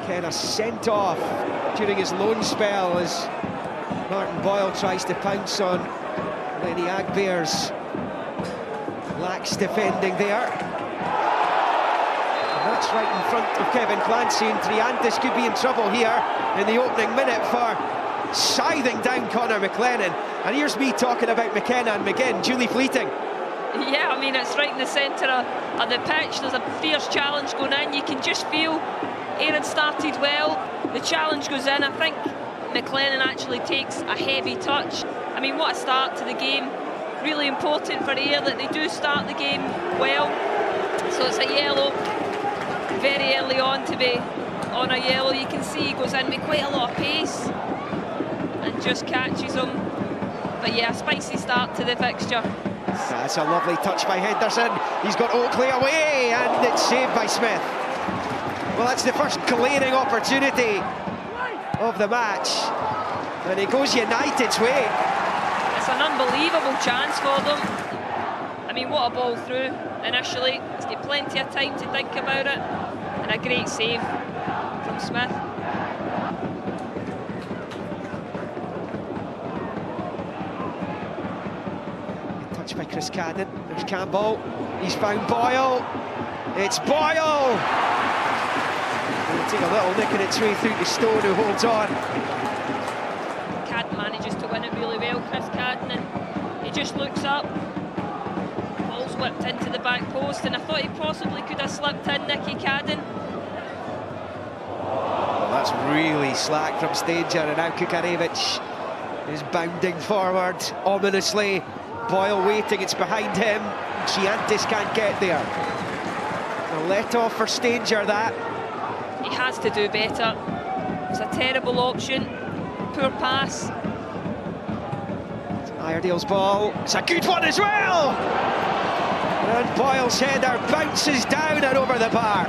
McKenna sent off during his loan spell as Martin Boyle tries to pounce on Lenny Agbear's lax defending there. And that's right in front of Kevin Clancy, and Triantis could be in trouble here in the opening minute for scything down Conor McLennan. And here's me talking about McKenna and McGinn, duly fleeting. Yeah, I mean, it's right in the centre of the pitch. There's a fierce challenge going in. You can just feel Aaron started well. The challenge goes in. I think McLennan actually takes a heavy touch. I mean, what a start to the game. Really important for Ayr that they do start the game well. So it's a yellow very early on to be on a yellow. You can see he goes in with quite a lot of pace and just catches him. But yeah, a spicy start to the fixture. That's a lovely touch by Henderson. He's got Oakley away, and it's saved by Smith. Well, that's the first glaring opportunity of the match, and it goes United's way. It's an unbelievable chance for them. I mean, what a ball through initially. He's got plenty of time to think about it, and a great save from Smith. By Chris Cadden. There's Campbell. He's found Boyle. It's Boyle! He'll take a little nick in its way through to Stone, who holds on. Cadden manages to win it really well, Chris Cadden, and he just looks up. Ball's whipped into the back post, and I thought he possibly could have slipped in, Nicky Cadden. Well, that's really slack from Stanger, and now Kukarevich is bounding forward ominously. Boyle waiting, it's behind him. Giantis can't get there. A let off for Stanger, that. He has to do better. It's a terrible option. Poor pass. It's Iredale's ball. It's a good one as well! And Boyle's header bounces down and over the bar.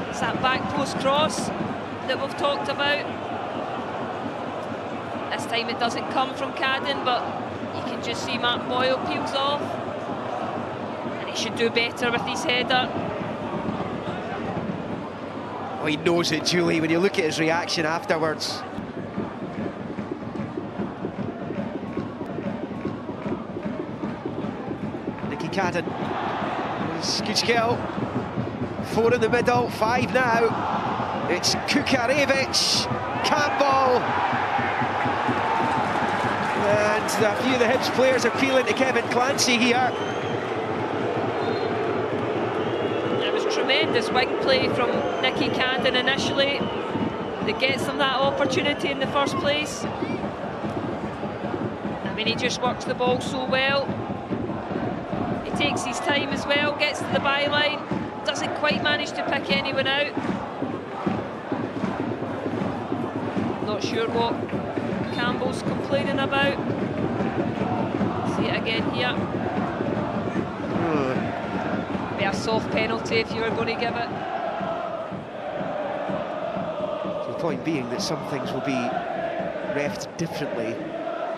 It's that back post cross that we've talked about. This time it doesn't come from Cadden, but you can just see Mark Boyle peels off, and he should do better with his header. Oh, he knows it, Julie, when you look at his reaction afterwards. Nicky Cadden. Good skill. 4 in the middle, 5 now. It's Kukarevich, Campbell. And a few of the Hibs players are peeling to Kevin Clancy here. It was tremendous wing play from Nicky Cadden initially that gets them that opportunity in the first place. I mean, he just works the ball so well. He takes his time as well, gets to the byline, doesn't quite manage to pick anyone out. Not sure what Campbell's complaining about. See it again here. Be a soft penalty if you were going to give it. So the point being that some things will be refed differently.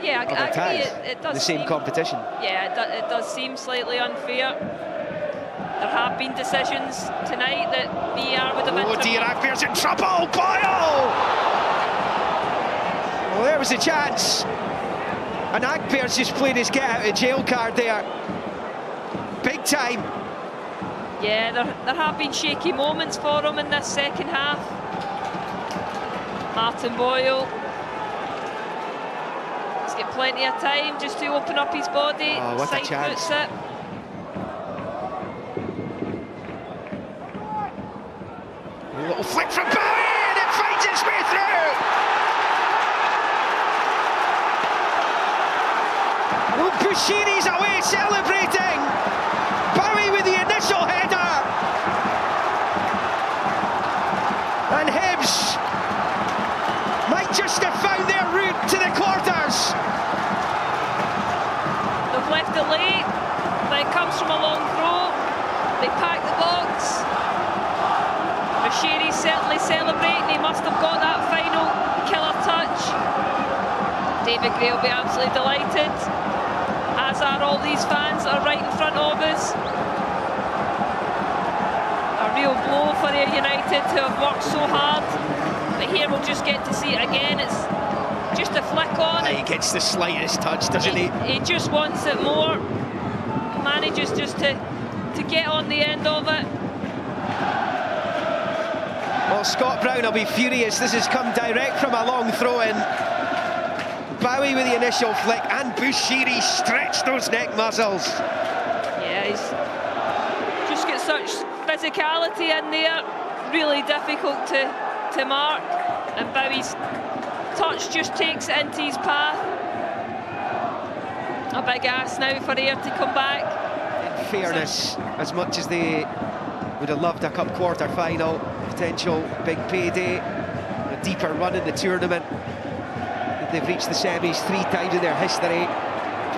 Yeah, I agree. It does the same seem, competition. Yeah, it does seem slightly unfair. There have been decisions tonight that VAR would have intervened. Oh dear, Agbear's in trouble! Boyle! Well, there was a chance, and Agbear's just played his get out of jail card there. Big time. Yeah, there have been shaky moments for him in this second half. Martin Boyle. He's got plenty of time just to open up his body. Oh, what a chance. It. A little flick from Bowie, and it finds its way through. Bushini's away celebrating. Bowie with the initial header. And Hibs might just have found their route to the quarters. They've left it late, but it comes from a long throw. They pack the box. Bushini's certainly celebrating. He must have got that final killer touch. David Gray will be absolutely delighted, as are all these fans that are right in front of us. A real blow for Ayr United to have worked so hard. But here we'll just get to see it again. It's just a flick on. He gets the slightest touch, doesn't he? He just wants it more. Manages just to get on the end of it. Well, Scott Brown will be furious. This has come direct from a long throw-in. Bowie with the initial flick, and Bushiri stretched those neck muscles. Yeah, he's just got such physicality in there. Really difficult to mark. And Bowie's touch just takes it into his path. A big ask now for Ayr to come back. In fairness, as much as they would have loved a cup quarter-final, potential big payday, a deeper run in the tournament, they've reached the semis 3 times in their history.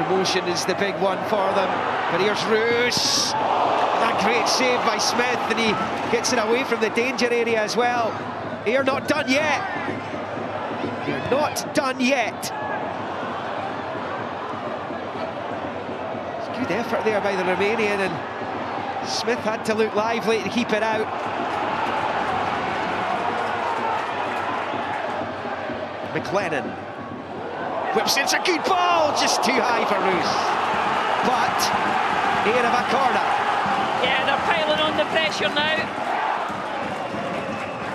Promotion is the big one for them. But here's Roos. A great save by Smith, and he gets it away from the danger area as well. Ayr not done yet. You're not done yet. It's a good effort there by the Romanian, and Smith had to look lively to keep it out. McLennan whips in, it's a good ball, just too high for Roos. But Ayr have a corner. Yeah, they're piling on the pressure now.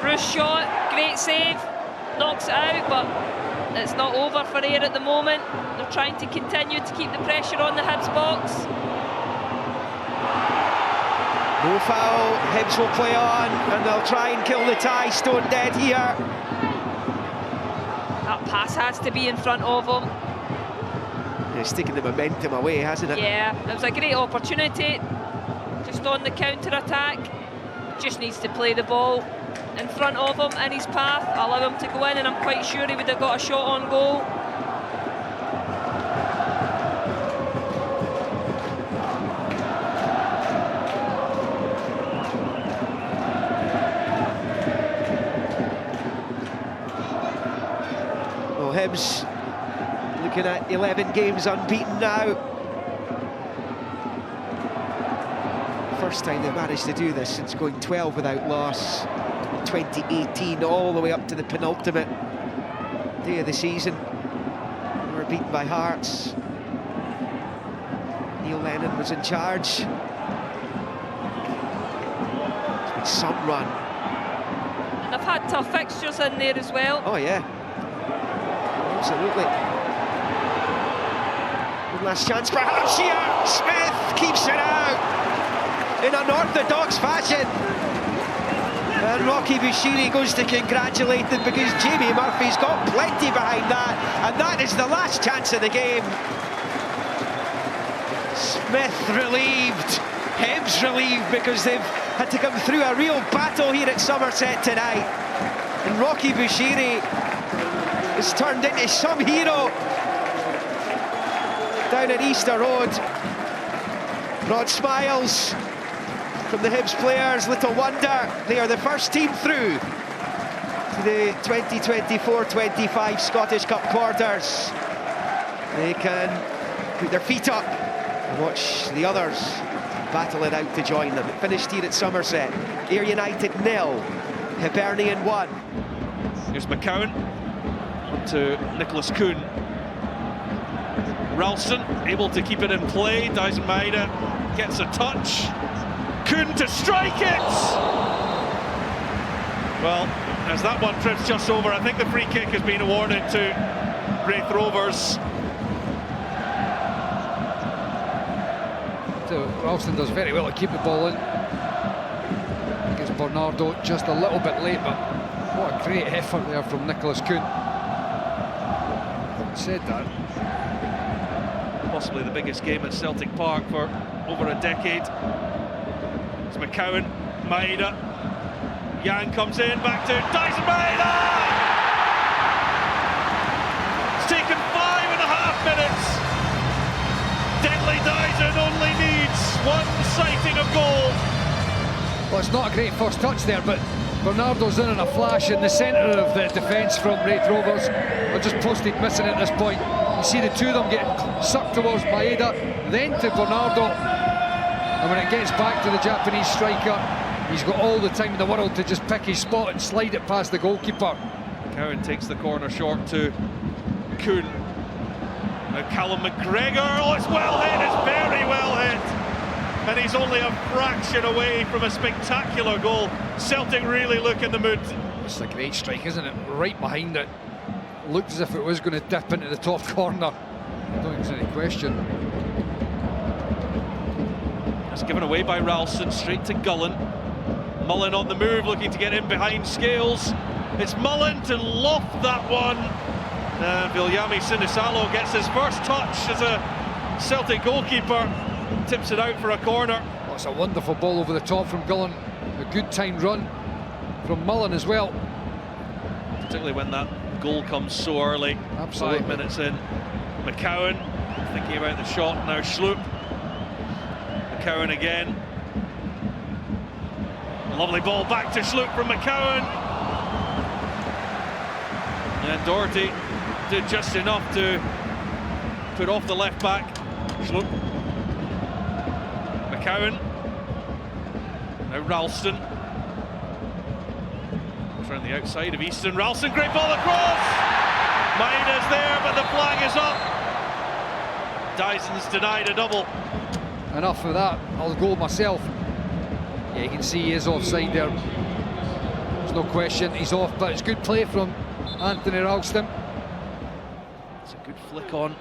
Roos shot, great save, knocks it out, but it's not over for Ayr at the moment. They're trying to continue to keep the pressure on the Hibs box. No foul, Hibs will play on, and they'll try and kill the tie, stone dead here. That pass has to be in front of him. It's taken the momentum away, hasn't it? Yeah, it was a great opportunity. Just on the counter-attack. Just needs to play the ball in front of him, in his path, allow him to go in, and I'm quite sure he would have got a shot on goal. Well, Hibs looking at 11 games unbeaten now. First time they've managed to do this since going 12 without loss in 2018, all the way up to the penultimate day of the season. They were beaten by Hearts. Neil Lennon was in charge. It's been some run. And they've had tough fixtures in there as well. Oh yeah, absolutely. One last chance perhaps here. Smith keeps it out in unorthodox fashion, and Rocky Bushiri goes to congratulate them, because Jamie Murphy's got plenty behind that, and that is the last chance of the game. Smith relieved, Hibs relieved, because they've had to come through a real battle here at Somerset tonight, and Rocky Bushiri has turned into some hero down at Easter Road. Broad smiles from the Hibs players. Little wonder they are the first team through to the 2024-25 Scottish Cup quarters. They can put their feet up and watch the others battle it out to join them. It finished here at Somerset. Ayr United 0, Hibernian 1. Here's McCowan to Nicholas Kuhn. Ralston able to keep it in play. Dyson Maeda gets a touch. Kuhn to strike it! Well, as that one trips just over, I think the free kick has been awarded to Raith Rovers. So Ralston does very well to keep the ball in. I think it's Bernardo just a little bit late, but what a great effort there from Nicholas Kuhn. Having said that, Possibly the biggest game at Celtic Park for over a decade. It's McCowan, Maeda. Yang comes in, back to Dyson Maeda! It's taken 5.5 minutes. Deadly Dyson only needs one sighting of goal. well, it's not a great first touch there, but Bernardo's in a flash in the centre of the defence from Raith Rovers. They're just posted missing at this point. You see the two of them get sucked towards Maeda, then to Bernardo, and when it gets back to the Japanese striker, He's got all the time in the world to just pick his spot and slide it past the goalkeeper. Cowan takes the corner short to Kuhn. Now Callum McGregor, oh, it's well hit, it's very well hit. And he's only a fraction away from a spectacular goal. Celtic really look in the mood. It's a great strike, isn't it? Right behind it. Looked as if it was going to dip into the top corner. I don't think there's any question. It's given away by Ralston, straight to Gullen. Mullen on the move, looking to get in behind Scales. It's Mullen to loft that one. Viljami Sinisalo gets his first touch as a Celtic goalkeeper. Tips it out for a corner. Oh, it's a wonderful ball over the top from Gullen. A good timed run from Mullen as well. Particularly when that goal comes so early. Absolutely. 5 minutes in. McCowan thinking about the shot now. Schlupp. McCowan again. Lovely ball back to Schlupp from McCowan. And Doherty did just enough to put off the left back. Schlupp. McCowan. Now Ralston. Goes around the outside of Easton. Ralston, great ball across. Maeda's there, but the flag is up. Dyson's denied a double. Enough of that, I'll go myself. Yeah, you can see he is offside there. There's no question, he's off, but it's good play from Anthony Ralston. It's a good flick on.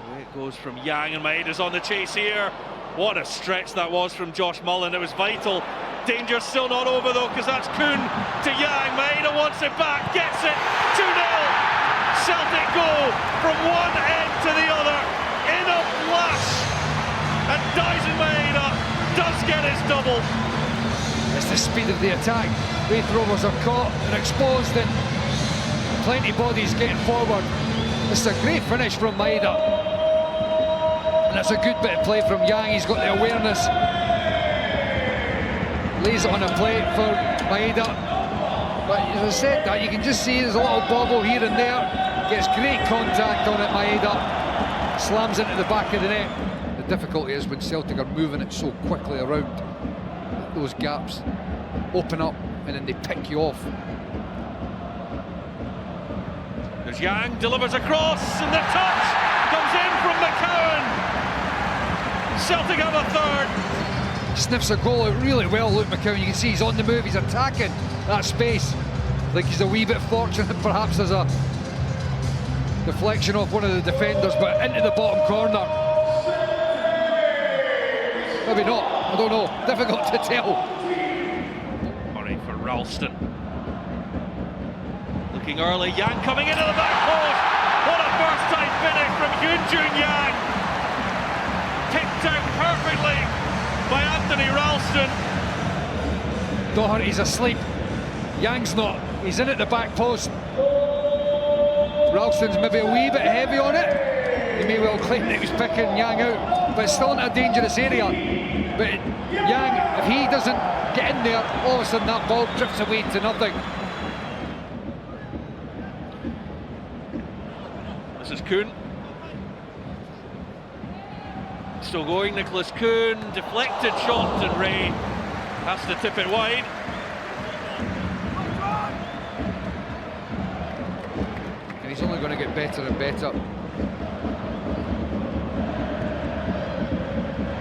Away it goes from Yang, and Maeda's on the chase here. What a stretch that was from Josh Mullen, it was vital. Danger's still not over though, because that's Kuhn to Yang. Maeda wants it back, gets it, 2-0. Celtic go from one end to the other in a flash. And Dyson Maeda does get his double. It's the speed of the attack. Raith Rovers are caught and exposed, and plenty of bodies getting forward. It's a great finish from Maeda. And it's a good bit of play from Yang. He's got the awareness. Lays it on a plate for Maeda. But as I said that, you can just see there's a little bobble here and there. Gets great contact on it, Maeda. Slams into the back of the net. The difficulty is when Celtic are moving it so quickly around, those gaps open up and then they pick you off. There's Yang, delivers across, and the touch comes in from McCowan. Celtic have a third. Sniffs a goal out really well, Luke McCowan. You can see he's on the move, he's attacking that space. I think he's a wee bit fortunate, perhaps there's a deflection off one of the defenders, but into the bottom corner. Maybe not, I don't know, difficult to tell. Murray for Ralston. Looking early, Yang coming into the back post. What a first time finish from Hyunjun Yang. Picked out perfectly by Anthony Ralston. Doherty's asleep, Yang's not, he's in at the back post. Ralston's maybe a wee bit heavy on it. He may well claim that he was picking Yang out, but it's still in a dangerous area. But Yang, if he doesn't get in there, all of a sudden that ball drifts away to nothing. This is Kuhn. Still going, Nicholas Kuhn. Deflected shot, and Ray has to tip it wide. And he's only going to get better and better.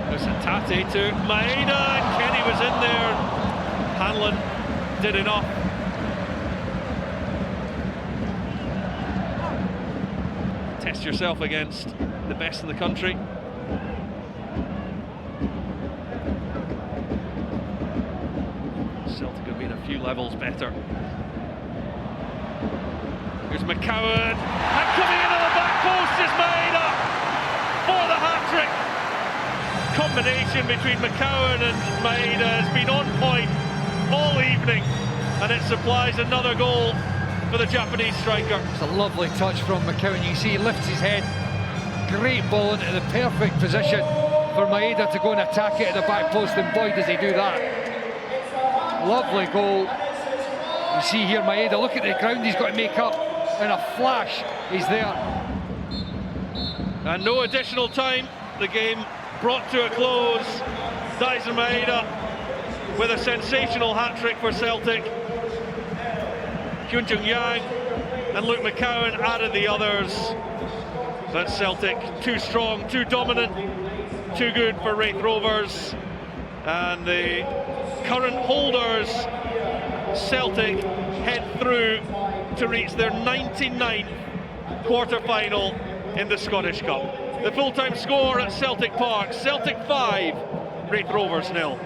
There's a Tate to Maeda, and Kenny was in there. Hanlon did enough. Test yourself against the best in the country. Celtic have been a few levels better. Here's McCowan, and coming into the back post is Maeda for the hat-trick. Combination between McCowan and Maeda has been on point all evening, and it supplies another goal for the Japanese striker. It's a lovely touch from McCowan. You see he lifts his head. Great ball into the perfect position for Maeda to go and attack it at the back post, and boy does he do that. Lovely goal. You see here Maeda, look at the ground he's got to make up. In a flash, he's there. And no additional time. The game brought to a close. Dyson Maeda with a sensational hat-trick for Celtic. Hyun Jung Yang and Luke McCowan added the others. But Celtic too strong, too dominant, too good for Raith Rovers. And the current holders, Celtic, head through to reach their 99th quarter-final in the Scottish Cup. The full-time score at Celtic Park, Celtic 5, Raith Rovers 0.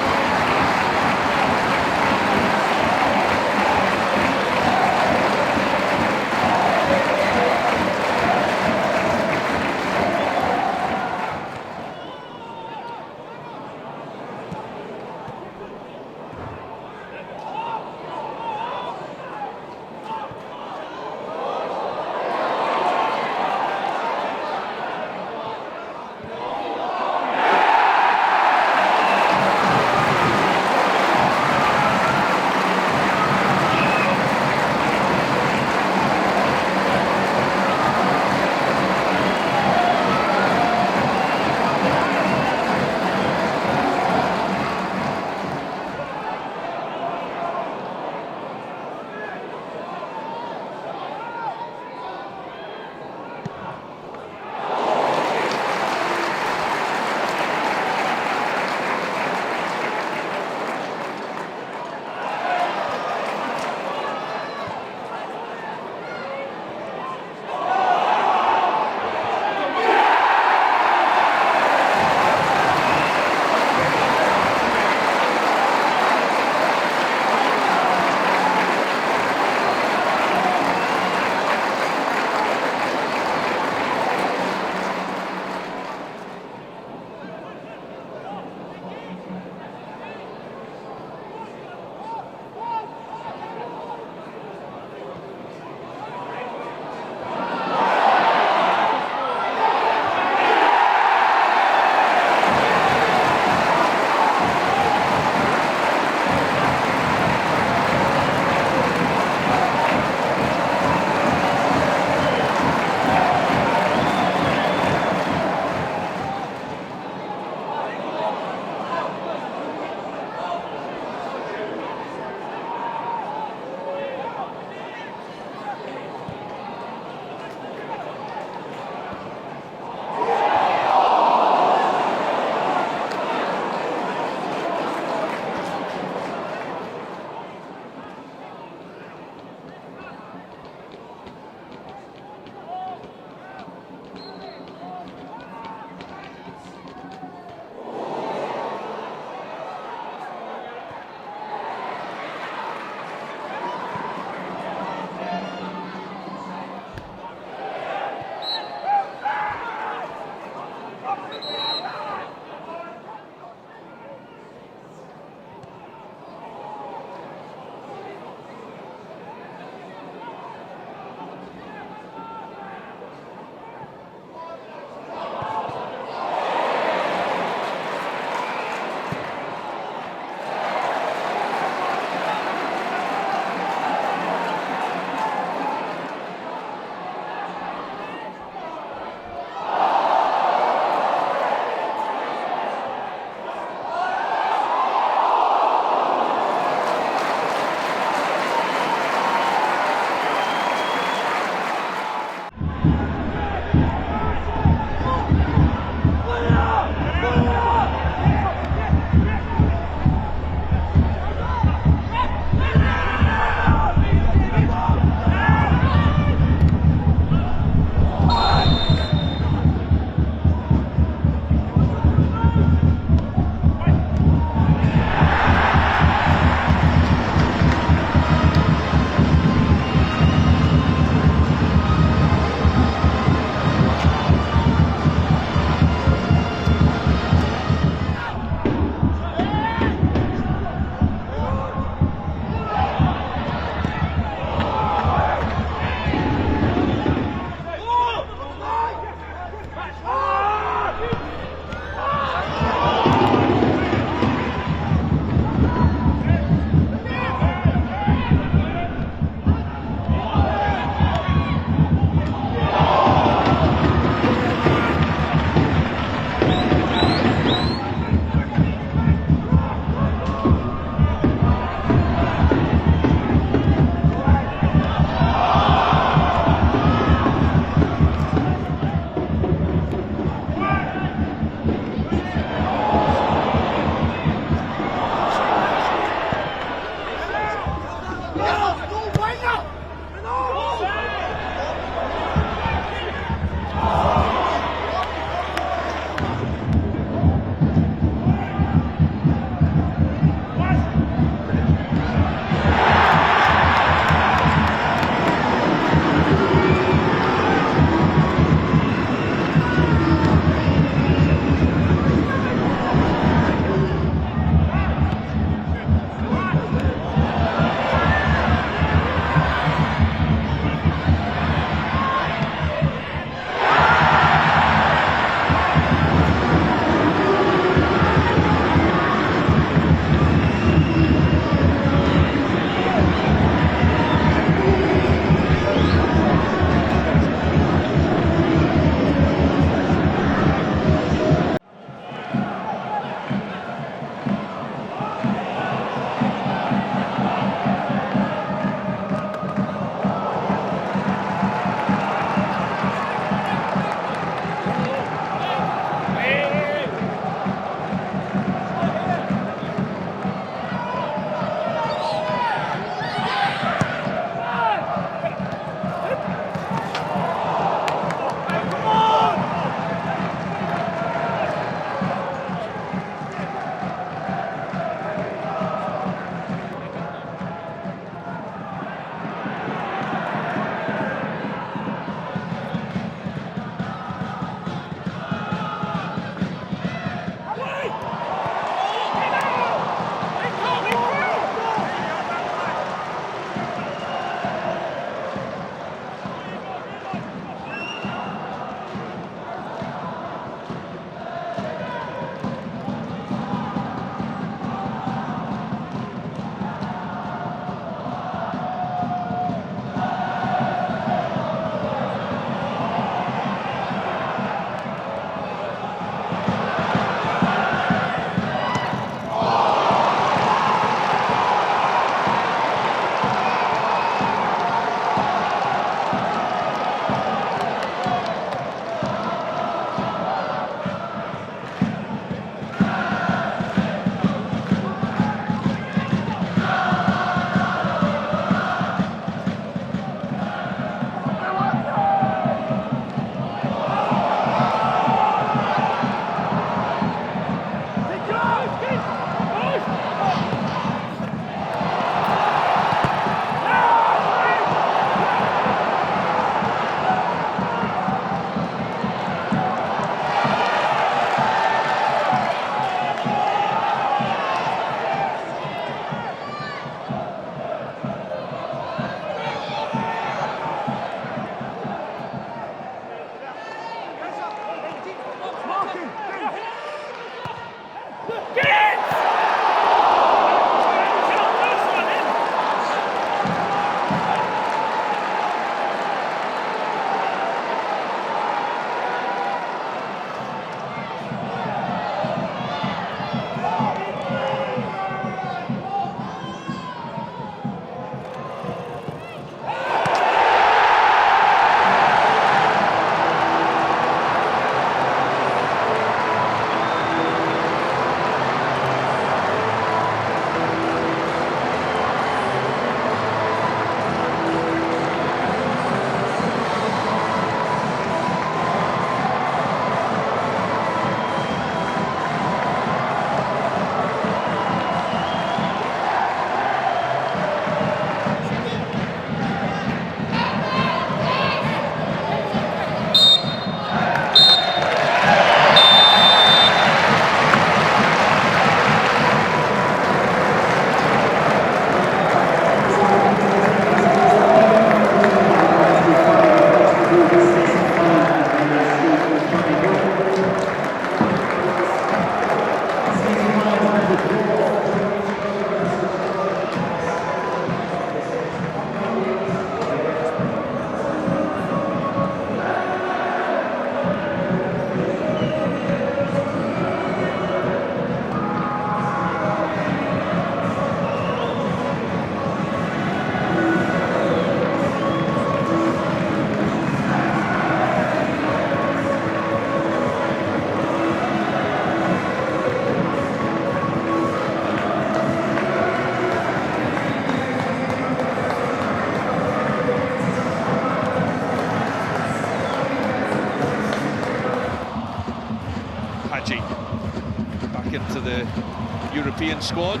Hibernian squad.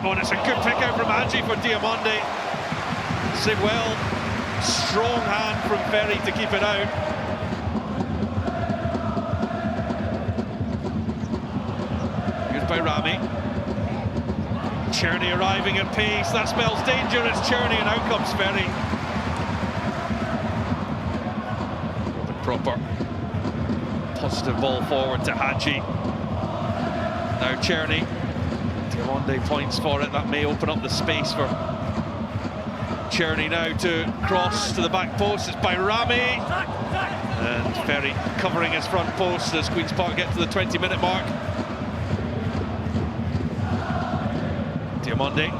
Oh, and it's a good pick out from Hadji for Diamonde. Sigwell, strong hand from Ferry to keep it out. Here's by Rami. Cherney arriving at pace, that spells danger. It's Cherney and out comes Ferry. Proper positive ball forward to Hadji. Now Cherney. Diamonde points for it. That may open up the space for Cherney now to cross to the back post. It's by Rami. And Ferry covering his front post as Queen's Park get to the 20-minute mark. Diamonde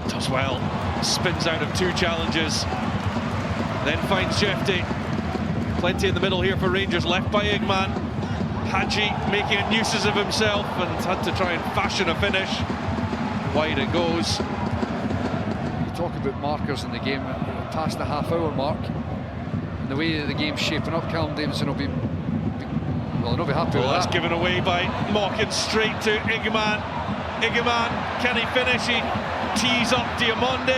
does well. Spins out of 2 challenges. Then finds Jefty. Plenty in the middle here for Rangers, left by Igman. Hadji making nuisance of himself and had to try and fashion a finish. Wide it goes. You talk about markers in the game, past the half-hour mark, and the way that the game's shaping up, Callum Davidson will be well, he'll be happy with That's that. given away by Mockin straight to Igman. Igman, can he finish? He tees up Diamonde,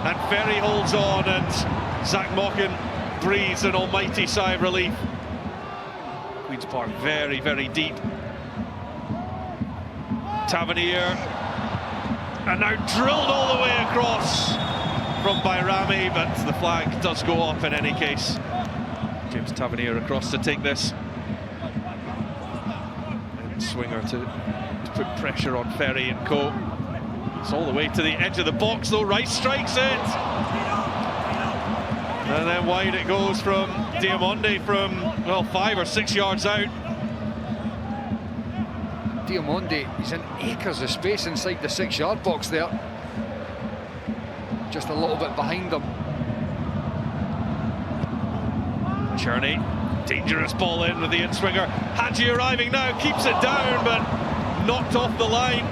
and Ferry holds on, and Zach Mockin breathes an almighty sigh of relief. Queen's Park very, very deep. Tavernier, and now drilled all the way across from Bayrami, but the flag does go up in any case. James Tavernier across to take this. And Swinger to put pressure on Ferry and Co. It's all the way to the edge of the box though. Rice strikes it. And then wide it goes from Diamonde from, well, 5 or 6 yards out. Diamonde, he's in acres of space inside the 6-yard box there. Just a little bit behind them. Cherney, dangerous ball in with the in-swinger. Hadji arriving now, keeps it down, but knocked off the line.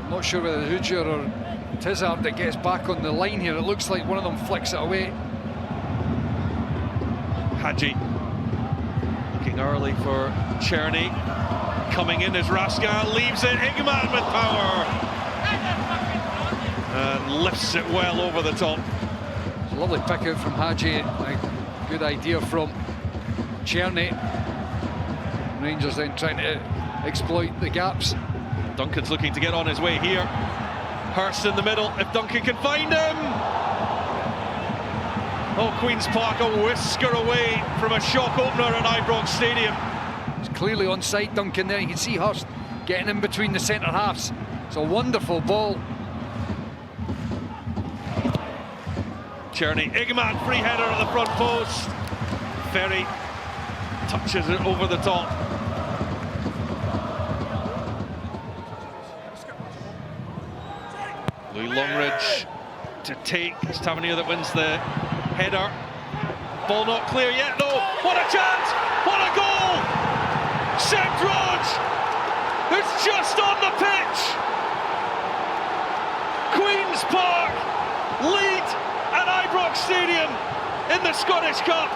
Not sure whether Hooger or Tizard that gets back on the line here. It looks like one of them flicks it away. Hadji looking early for Cherney. Coming in as Rascal leaves it. Igman with power and lifts it well over the top. It's a lovely pick out from Hadji. A good idea from Cherney. Rangers then trying to exploit the gaps. Duncan's looking to get on his way here. Hurst in the middle, if Duncan can find him. Oh, Queen's Park a whisker away from a shock opener at Ibrox Stadium. It's clearly onside, Duncan there. You can see Hurst getting in between the centre halves. It's a wonderful ball. Cherney, Igman, free header at the front post. Ferry touches it over the top. Louis Longridge to take. It's Tavernier that wins the header. Ball not clear yet, no. What a chance! What a goal! Seb Rodge, who's just on the pitch. Queen's Park lead at Ibrox Stadium in the Scottish Cup.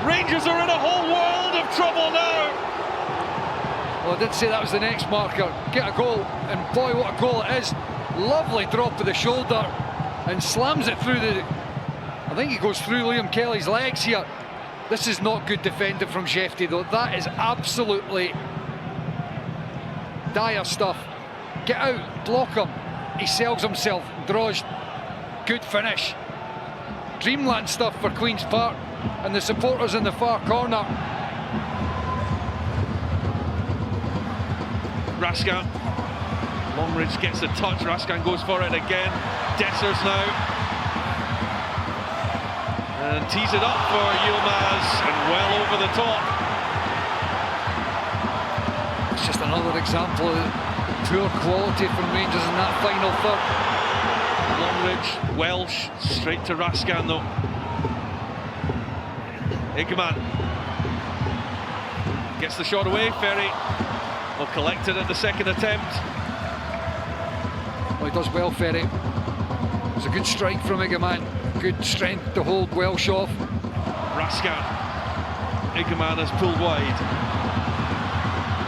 Rangers are in a whole world of trouble now. Well, I did say that was the next marker. Get a goal, and boy, what a goal it is. Lovely drop of the shoulder and slams it through the... I think he goes through Liam Kelly's legs here. This is not good defending from Jefty though. That is absolutely dire stuff. Get out, block him. He sells himself, draws. Good finish. Dreamland stuff for Queen's Park and the supporters in the far corner. Raskin. Longridge gets a touch. Raskin goes for it again. Dessers now. And tees it up for Yilmaz and well over the top. It's just another example of poor quality from Rangers in that final third. Longridge, Welsh, straight to Raskin though. Igman gets the shot away. Ferry will collect it at the second attempt. Well, he does well, Ferry. It was a good strike from Igman. Good strength to hold Welsh off. Raskin. Igman has pulled wide.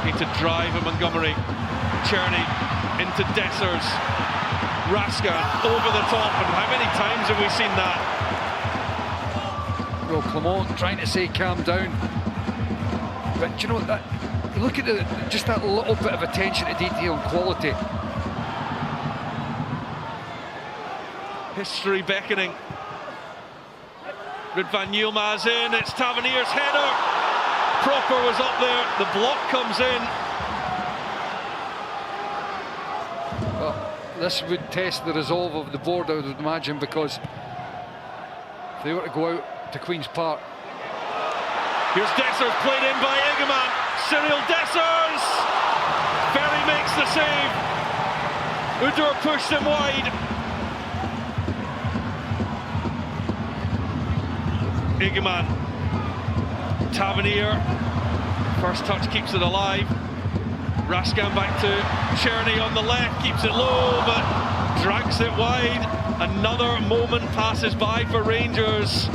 Need to drive at Montgomery. Czerny into Dessers. Raskin over the top, and how many times have we seen that? Well, Clement trying to say calm down, but do you know what, that look at just that little bit of attention to detail and quality. History beckoning. Ruud van Yilmaz in, it's Tavernier's header. Proper was up there, the block comes in. Well, this would test the resolve of the board, I would imagine, because if they were to go out to Queen's Park. Here's Dessers, played in by Egeman. Cyril Dessers! Ferry makes the save. Udur pushed him wide. Egeman. Tavernier. First touch keeps it alive. Raskin back to Czerny on the left, keeps it low, but drags it wide. Another moment passes by for Rangers.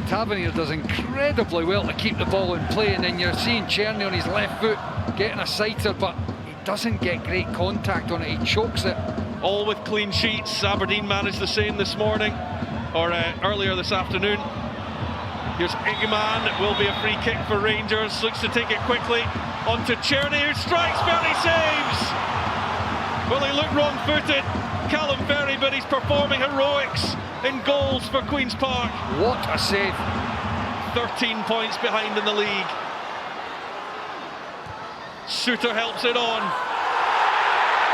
Tavernier does incredibly well to keep the ball in play, and then you're seeing Czerny on his left foot getting a sighter, but he doesn't get great contact on it, he chokes it. All with clean sheets. Aberdeen managed the same this morning, or earlier this afternoon. Here's Egeman, it will be a free kick for Rangers, looks to take it quickly, on to Czerny, who strikes, Ferry saves! Well, he looked wrong-footed, Callum Ferry, but he's performing heroics in goals for Queen's Park. What a save. 13 points behind in the league. Suter helps it on.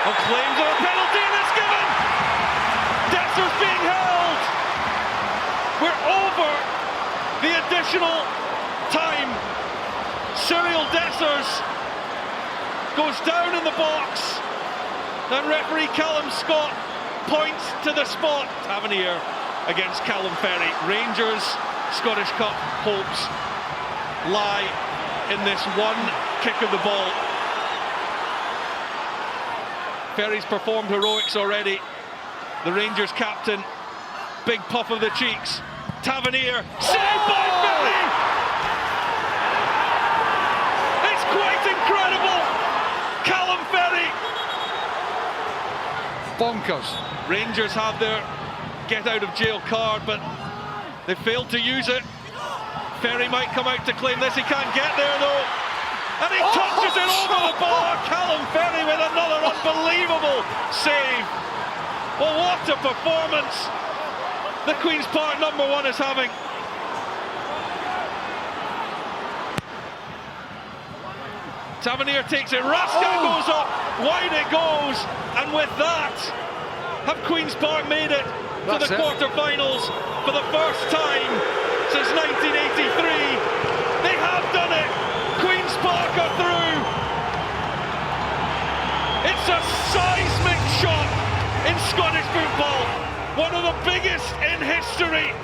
Oh, claims of a penalty, and it's given! Dessers being held! We're over the additional time. Cyril Dessers goes down in the box, and referee Callum Scott points to the spot. Tavernier against Callum Ferry. Rangers Scottish Cup hopes lie in this one kick of the ball. Ferry's performed heroics already. The Rangers captain, big puff of the cheeks. Tavernier, saved by Ferry! It's quite incredible! Callum Ferry! Bonkers. Rangers have their get out of jail card, but they failed to use it. Ferry might come out to claim this, he can't get there though. And he touches it over the bar! Callum Ferry with another unbelievable save! Well, what a performance the Queen's Park #1 is having. Tavernier takes it, Raskin goes up, wide it goes, and with that, have Queen's Park made it to the quarter-finals for the first time since 1983. They have done it. Queen's Park are through. It's a seismic shock in Scottish football, one of the biggest in history.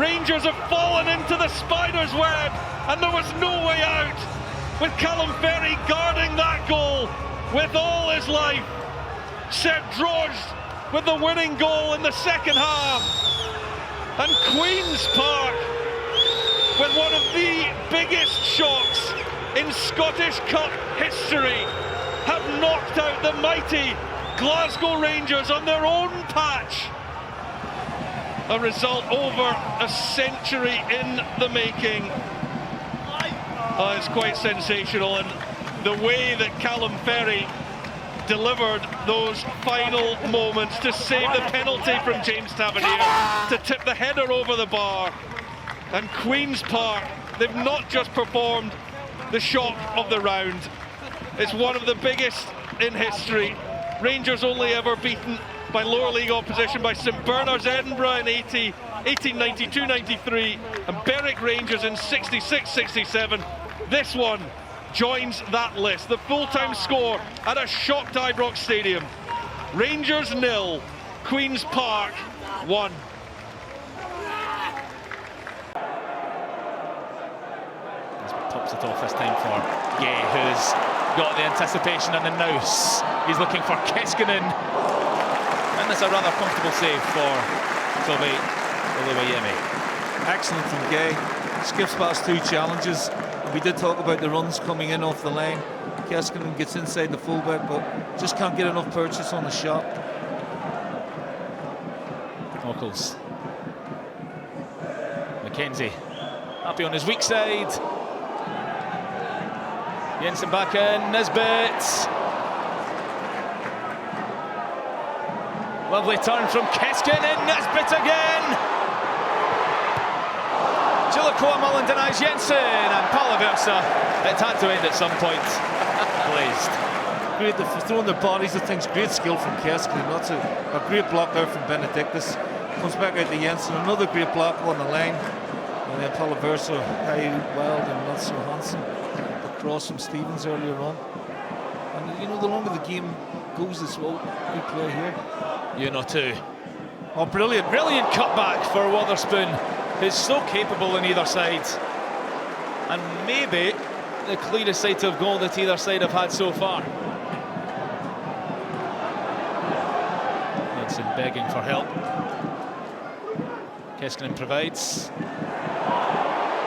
Rangers have fallen into the spider's web, and there was no way out, with Callum Ferry guarding that goal with all his life. Seb Droge with the winning goal in the second half, and Queen's Park with one of the biggest shocks in Scottish Cup history have knocked out the mighty Glasgow Rangers on their own patch. A result over a century in the making. Oh, it's quite sensational, and the way that Callum Ferry delivered those final moments to save the penalty from James Tavernier, to tip the header over the bar. And Queen's Park, they've not just performed the shock of the round, it's one of the biggest in history. Rangers only ever beaten by lower league opposition by St Bernard's Edinburgh in 1892-93 and Berwick Rangers in 66-67. This one joins that list. The full-time score at a shocked Ibrox Stadium. Rangers 0, Queen's Park 1. Tops it off this time for Gay, who's got the anticipation and the nous. He's looking for Keskinen, and it's a rather comfortable save for Toby Oluwayemi. Excellent from Gay. Skips past two challenges. We did talk about the runs coming in off the line. Keskinen gets inside the fullback, but just can't get enough purchase on the shot. Knuckles. Mackenzie. Happy on his weak side. Jensen back in. Nisbet. Lovely turn from Keskinen. Nisbet again. Gillicoa Mullen denies Jensen, and Palaversa. It had to end at some point. Glazed. Great, they're throwing their bodies at things. Great skill from Keskinen. That's a great block there from Benedictus. Comes back out to Jensen. Another great block on the line. And then Palaversa, high, wild, and not so handsome. The cross from Stevens earlier on. And you know, the longer the game goes this way, good play here. You know too. Oh, brilliant cutback for Wotherspoon, who's so capable on either side. And maybe the clearest sight of goal that either side have had so far. Jensen begging for help. Keskinen provides.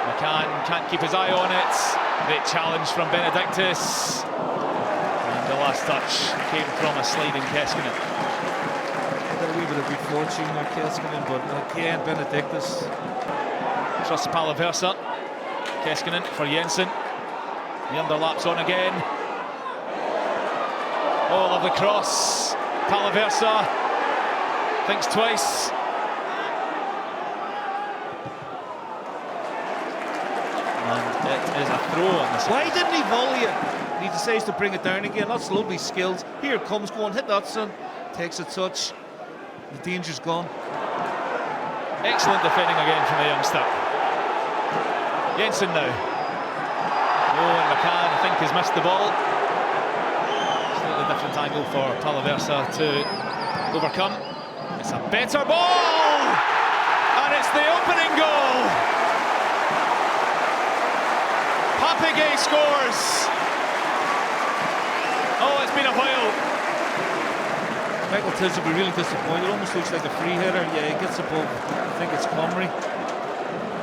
McCann can't keep his eye on it. Great challenge from Benedictus. And the last touch came from a sliding Keskinen. A wee bit of good fortune there, Keskinen, but again, Benedictus. Trusts Palaversa. Keskinen for Jensen. The underlap's on again. Oh, lovely cross. Palaversa thinks twice. And it is a throw on the side. Why didn't he volley it? He decides to bring it down again. That's lovely skills. Here it comes, go on, hit that, son. Takes a touch. The danger's gone. Excellent defending again from the youngster. Jensen now. Oh, and McCann, I think, has missed the ball. Slightly different angle for Palaversa to overcome. It's a better ball! And it's the opening goal! Papigay scores! Oh, it's been a while. Michael Tibbs will be really disappointed. It almost looks like a free header. Yeah, he gets above, I think it's Comrie.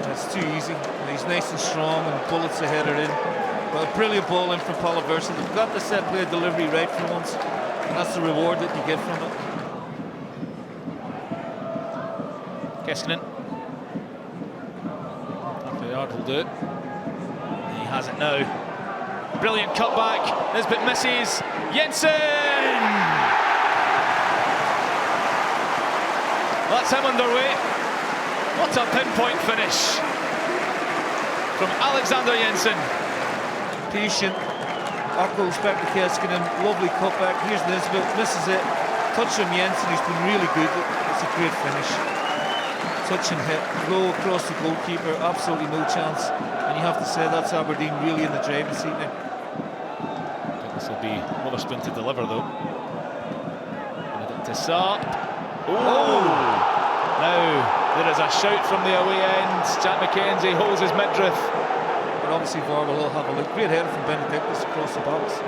It's too easy. He's nice and strong and bullets the header in. But a brilliant ball in from Palaversa. They've got the set play delivery right for once. And that's the reward that you get from it. Keskinen. Half a yard will do it. He has it now. Brilliant cutback. Nisbet misses. Jensen! That's him underway. What a pinpoint finish from Alexander Jensen. Patient. Eccles back to Keskinen. Lovely cutback. Here's Nisbet. Misses it. Touch from Jensen. He's been really good. It's a great finish. Touch and hit. Low across the goalkeeper. Absolutely no chance. And you have to say that's Aberdeen really in the driving seat now. I think this will be Wotherspoon to deliver though. Benedictus up. Oh! Now there is a shout from the away end. Jack McKenzie holds his midriff. But obviously VAR will have a look. Great header from Benedictus across the box.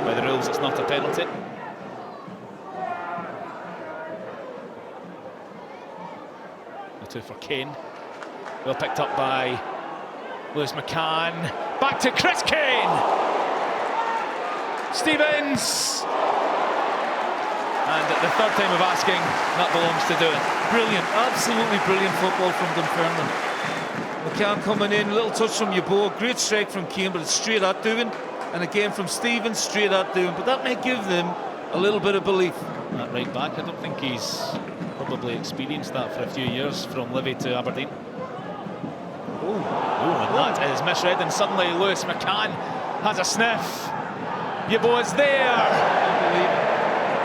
By the rules, it's not a penalty. The two for Kane. Well picked up by Lewis McCann. Back to Chris Kane. Stevens. And at the third time of asking, that belongs to doing. Brilliant, absolutely brilliant football from Dunfermline. McCann coming in, little touch from Yeboah, great strike from Kane, but it's straight at doing. And again from Stevens, straight at doing. But that may give them a little bit of belief. That right back, I don't think he's probably experienced that for a few years from Livy to Aberdeen. Oh, and that is misread, and suddenly Lewis McCann has a sniff. Yeboah's there.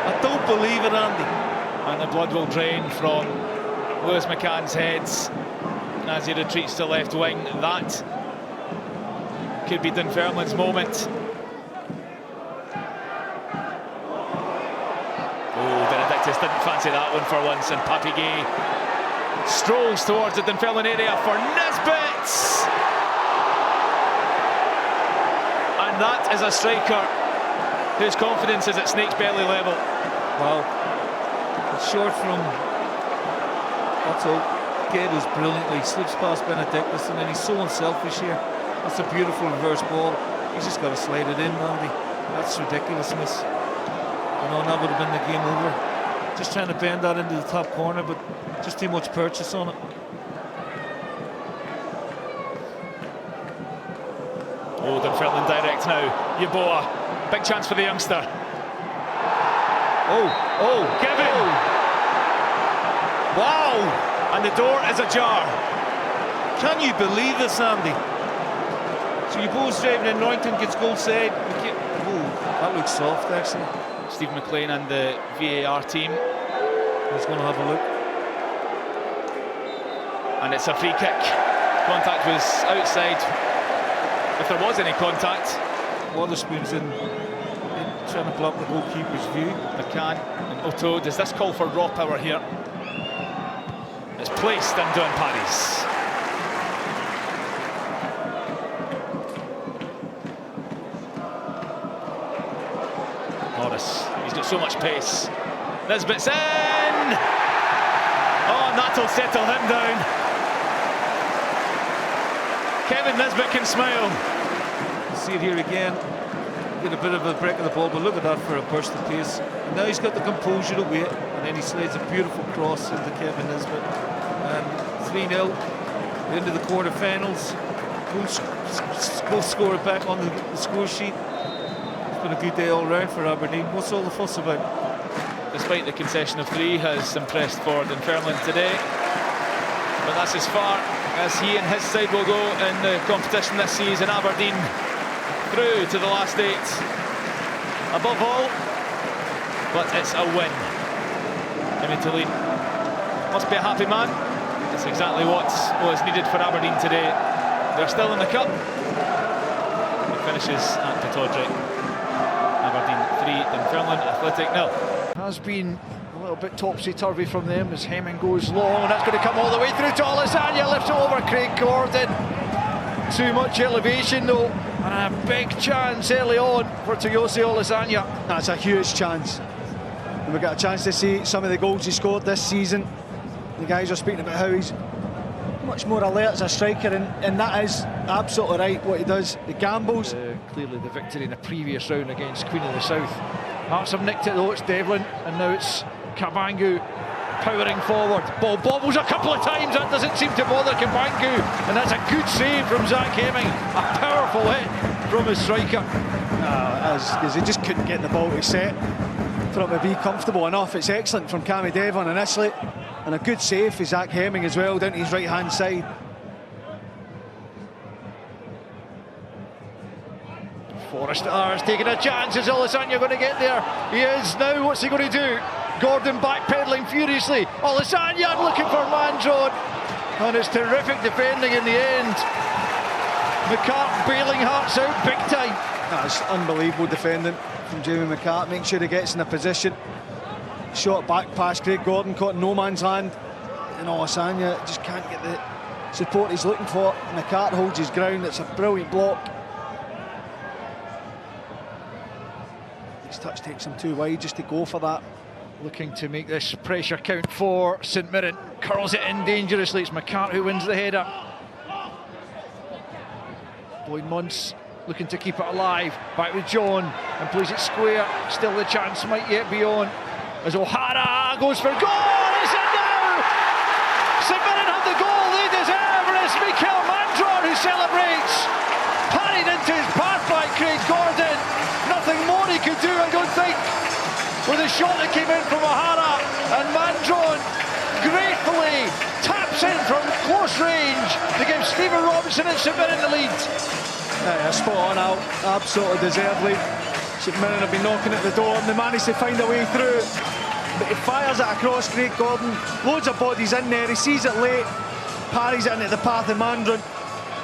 I don't believe it, Andy. And the blood will drain from Lewis McCann's head as he retreats to left wing. That could be Dunfermline's moment. Oh, Benedictus didn't fancy that one for once, and Papigay strolls towards the Dunfermline area for Nisbet. And that is a striker whose confidence is at snake's belly level. Wow. It's short from... That's all. Gable's brilliantly. Slips past Benedictus, and then he's so unselfish here. That's a beautiful reverse ball. He's just got to slide it in, Andy. That's ridiculousness. You know, that would have been the game over. Just trying to bend that into the top corner, but just too much purchase on it. Oh, Dunfermline direct now. Yeboah, big chance for the youngster. Oh, Kevin! Oh. Wow! And the door is ajar. Can you believe this, Andy? So Yeboah's driving in, Norrington gets goal side. Oh, that looks soft, actually. Steve McLean and the VAR team. He's going to have a look. And it's a free kick. Contact was outside. If there was any contact. Waterspoon's in trying to block the goalkeeper's view. McCann and Otto. Does this call for raw power here? It's placed in Don Paris. Morris, he's got so much pace. Nisbet's in! Oh, and that'll settle him down. Kevin Nisbet can smile. See it here again. Get a bit of a break of the ball, but look at that for a burst of pace. And now he's got the composure to wait, and then he slides a beautiful cross into Kevin Nisbet. And 3-0 into the quarterfinals. Goal scorer back on the score sheet. It's been a good day all round for Aberdeen. What's all the fuss about? Despite the concession of 3, has impressed for Dunfermline today. But that's as far as he and his side will go in the competition this season. Aberdeen through to the last 8 above all, but it's a win. Emmy must be a happy man. It's exactly what was needed for Aberdeen today. They're still in the cup. It finishes at Pittodrie. Aberdeen 3, Dunfermline Athletic 0. Has been a little bit topsy-turvy from them as Hemming goes long, and that's going to come all the way through to Olisanya, lifts it over Craig Gordon. Too much elevation though, and a big chance early on for Toyosi Olisanya. That's a huge chance. And we got a chance to see some of the goals he scored this season. The guys are speaking about how he's much more alert as a striker, and that is absolutely right what he does. He gambles. Clearly the victory in the previous round against Queen of the South. Hearts have nicked it though, it's Devlin, and now it's Kabangu powering forward. Ball bobbles a couple of times, that doesn't seem to bother Kabangu, and that's a good save from Zach Hemming. A powerful hit from his striker. Because he just couldn't get the ball to set for him to be comfortable enough. It's excellent from Cammy Devlin initially, and a good save for Zach Hemming as well, down to his right hand side. Forrester taking a chance. Is Olisanya going to get there? He is now. What's he going to do? Gordon backpedaling furiously. Olisanya looking for Mandron, and it's terrific defending in the end. McCart bailing Hearts out big time. That's unbelievable defending from Jamie McCart. Make sure he gets in a position. Shot back past Craig Gordon, caught in no man's land, and Olisanya just can't get the support he's looking for. McCart holds his ground. It's a brilliant block. His touch takes him too wide just to go for that. Looking to make this pressure count for St Mirren. Curls it in dangerously. It's McCart who wins the header. Boyd Muntz looking to keep it alive. Back with John and plays it square. Still the chance might yet be on. As O'Hara goes for goal. It's in now! St Mirren have the goal they deserve, and it's Mikael Mandron who celebrates. Parried into his path by Craig Gordon. Nothing more he could do, I don't think, with a shot that came in from O'Hara, and Mandron gratefully taps in from close range to give Stephen Robinson and St Mirren the lead. Spot on out, absolutely deservedly. St Mirren have been knocking at the door, and they managed to find a way through. But he fires it across Craig Gordon, loads of bodies in there, he sees it late, parries it into the path of Mandron,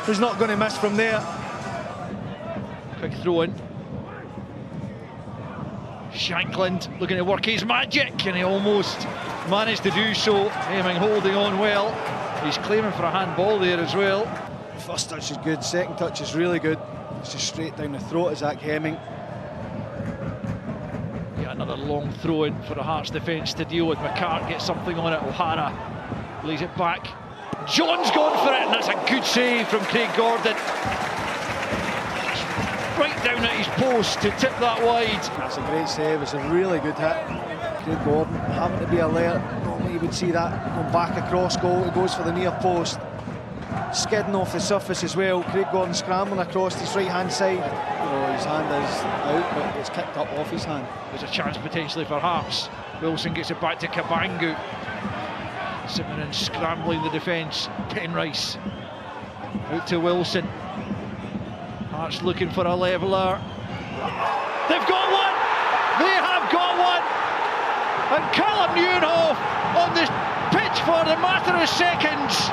who's not going to miss from there. Quick throw in. Shankland looking to work his magic, and he almost managed to do so. Hemming holding on well. He's claiming for a handball there as well. First touch is good, second touch is really good. It's just straight down the throat of Zach Hemming. Yeah, another long throw in for the Hearts defence to deal with. McCart gets something on it. O'Hara lays it back. John's gone for it, and that's a good save from Craig Gordon. at his post to tip that wide. That's a great save, it's a really good hit. Craig Gordon having to be alert. Normally you would see that going back across goal. He goes for the near post, skidding off the surface as well. Craig Gordon scrambling across his right hand side. His hand is out, but it's kicked up off his hand. There's a chance potentially for Hearts. Wilson gets it back to Cabangu. Mirren scrambling the defence. Penrice out to Wilson. Hearts looking for a leveller. They've got one! They have got one! And Callum Nieuwenhof on the pitch for the matter of seconds,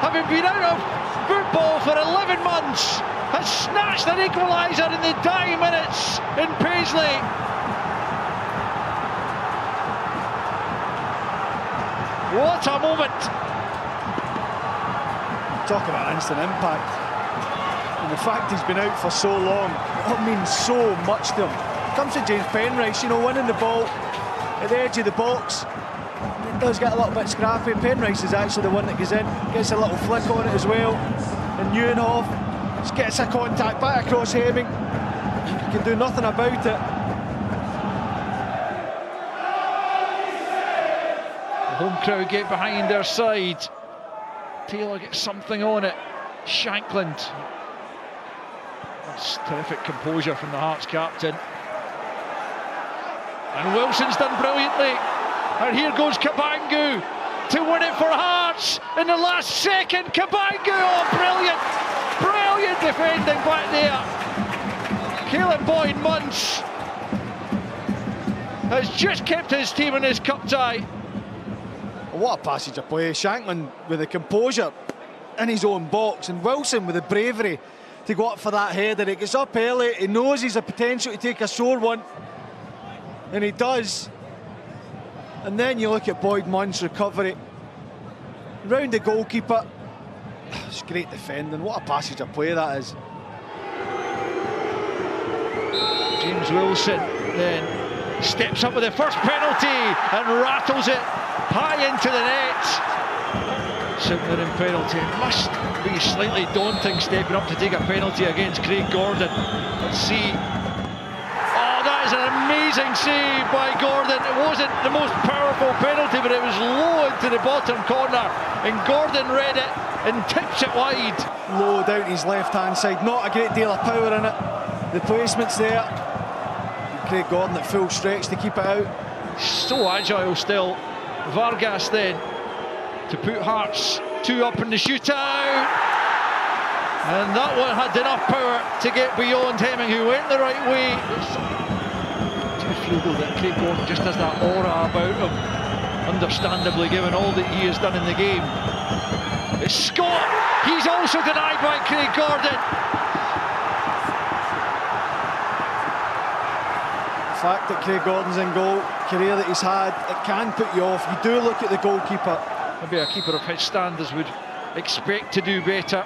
having been out of football for 11 months, has snatched an equaliser in the dying minutes in Paisley. What a moment! Talk about instant impact. And the fact he's been out for so long, it means so much to him. Comes to James Penrice, winning the ball at the edge of the box. It does get a little bit scrappy. Penrice is actually the one that goes in, gets a little flick on it as well. And Nieuwenhof just gets a contact back across Hemming. He can do nothing about it. The home crowd get behind their side. Taylor gets something on it. Shankland. That's terrific composure from the Hearts captain. And Wilson's done brilliantly. And here goes Cabangu to win it for Hearts in the last second. Cabangu, oh brilliant! Brilliant defending back there. Caleb Boyd Munce has just kept his team in his cup tie. What a passage of play. Shankland with the composure in his own box, and Wilson with the bravery to go up for that header. He gets up early, he knows he's a potential to take a sore one, and he does. And then you look at Boyd Munn's recovery round the goalkeeper. It's great defending. What a passage of play that is. James Wilson then steps up with the first penalty and rattles it high into the net. St Mirren penalty. It must be slightly daunting stepping up to take a penalty against Craig Gordon. Let's see. Oh, that is an amazing save by Gordon. It wasn't the most powerful penalty, but it was low into the bottom corner, and Gordon read it and tips it wide. Low down his left hand side, not a great deal of power in it. The placement's there. Craig Gordon at full stretch to keep it out. So agile still. Vargas then to put Hearts 2 up in the shootout, and that one had enough power to get beyond Hemming, who went the right way. I do feel though that Craig Gordon just has that aura about him, understandably given all that he has done in the game. It's Scott, he's also denied by Craig Gordon. The fact that Craig Gordon's in goal, career that he's had, it can put you off. You do look at the goalkeeper. Maybe a keeper of his standards would expect to do better,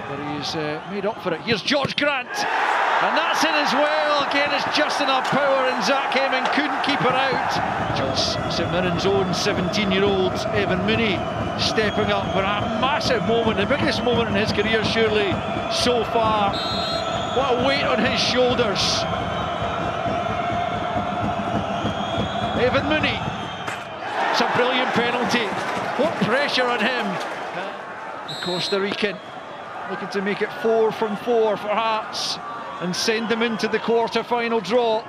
but he's made up for it. Here's George Grant, and that's in as well. Again, it's just enough power, and Zach Hemming couldn't keep it out. St Mirren's own 17-year-old Evan Mooney stepping up for a massive moment, the biggest moment in his career surely so far. What a weight on his shoulders. Evan Mooney, it's a brilliant penalty. What pressure on him. The Costa Rican looking to make it 4 from 4 for Hearts and send them into the quarter-final draw.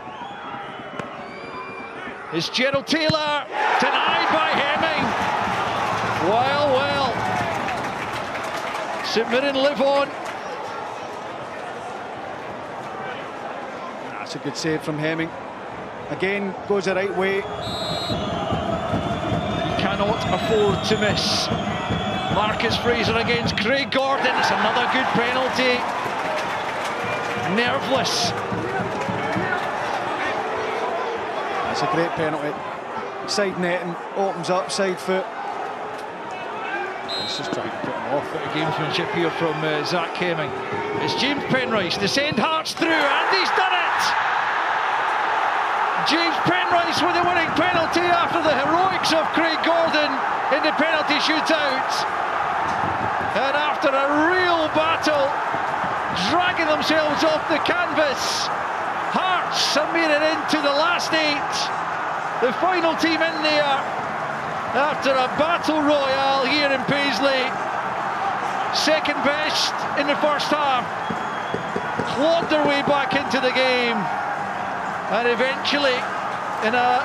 It's Gerald Taylor, denied by Hemming. Well, St Mirren live on. That's a good save from Hemming. Again, goes the right way. He cannot afford to miss. Marcus Fraser against Craig Gordon. It's another good penalty. Nerveless. That's a great penalty. Side netting, opens up, side foot. He's just trying to put him off. Bit of gamesmanship here from Zach Hemming. It's James Penrice to send Hearts through, and he's done it! James Penrice with the winning penalty after the heroics of Craig Gordon in the penalty shootout. And after a real battle, dragging themselves off the canvas. Hearts are made it into the last 8. The final team in there after a battle royale here in Paisley. Second best in the first half. Clawed their way back into the game. And eventually, in a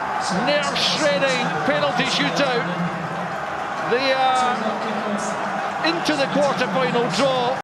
nerve-shredding penalty shootout, they are into the quarter-final draw.